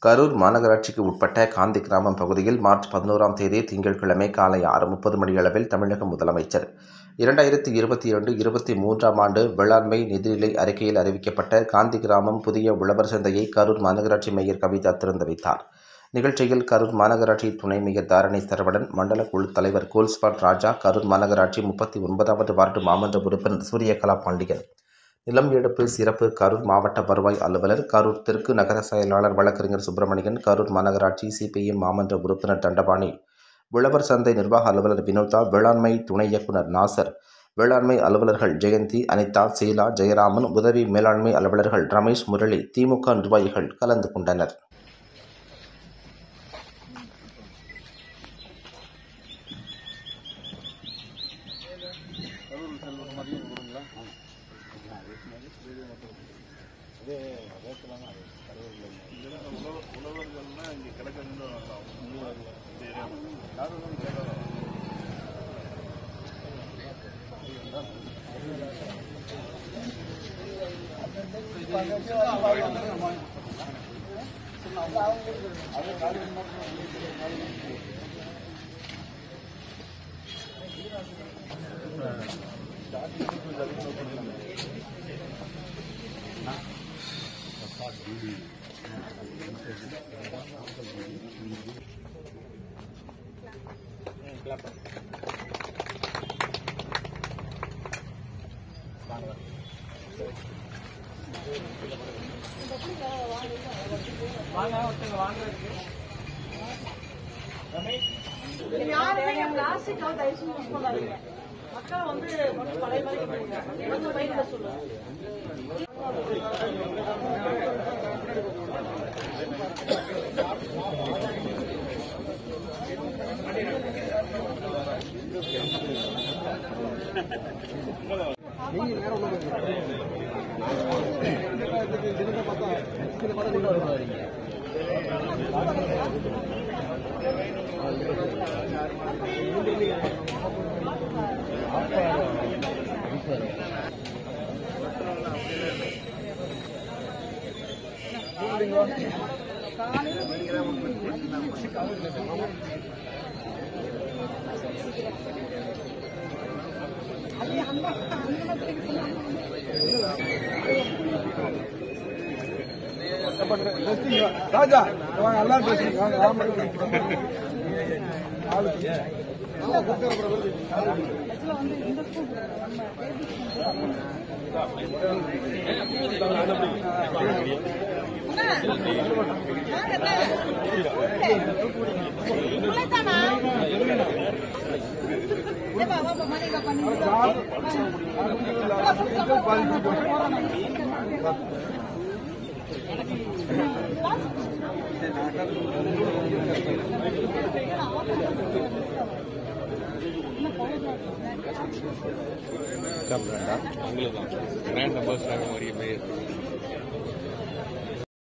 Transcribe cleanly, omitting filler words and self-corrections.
கரூர் மாநகராட்சிக்கு உட்பட்ட காந்தி கிராமம் பகுதியில் மார்ச் 11ஆம் தேதி திங்கட்கிழமை காலை 6:30 மணியளவில் தமிழக முதலமைச்சர் 2022-23ஆம் ஆண்டு வேளாண்மை நிதிநிலை அறிக்கையில் அறிவிக்கப்பட்ட காந்தி கிராமம் புதிய உழவர் சந்தையை கரூர் மாநகராட்சி மேயர் கவிதா திறந்து வைத்தார். நிகழ்ச்சியில் கரூர் மாநகராட்சி துணை மேயர் தாரணி சரவணன், மண்டல குழு தலைவர் கோல்ஸ்பாட் ராஜா, கரூர் மாநகராட்சி 39வது வார்டு மாமன்ற உறுப்பினர் சூரியகலா பாண்டியன், நிலம் எடுப்பு சிறப்பு கரூர் மாவட்ட வருவாய் அலுவலர், கரூர் தெற்கு நகர செயலாளர் வழக்கறிஞர் சுப்பிரமணியன், கரூர் மாநகராட்சி சிபிஎம் மாமன்ற உறுப்பினர் தண்டபாணி, உழவர் சந்தை நிர்வாக அலுவலர் வினோதா, வேளாண்மை துணை இயக்குனர் நாசர், வேளாண்மை அலுவலர்கள் ஜெயந்தி, அனிதா, சீலா, ஜெயராமன், உதவி மேலாண்மை அலுவலர்கள் ரமேஷ், முரளி, திமுக நிர்வாகிகள் கலந்து கொண்டனர். யாருமே பிளாஸ்டிக் தயவுசெய்து யூஸ் பண்ணாதீங்க. மக்கள் கொஞ்சம் பழைய மாதிரி பைக்கில் சொல்லுங்க. ராஜா நல்லா பேசுறீங்க. உங்களுக்கு கிராண்ட் அம்பாசிடர் மாதிரி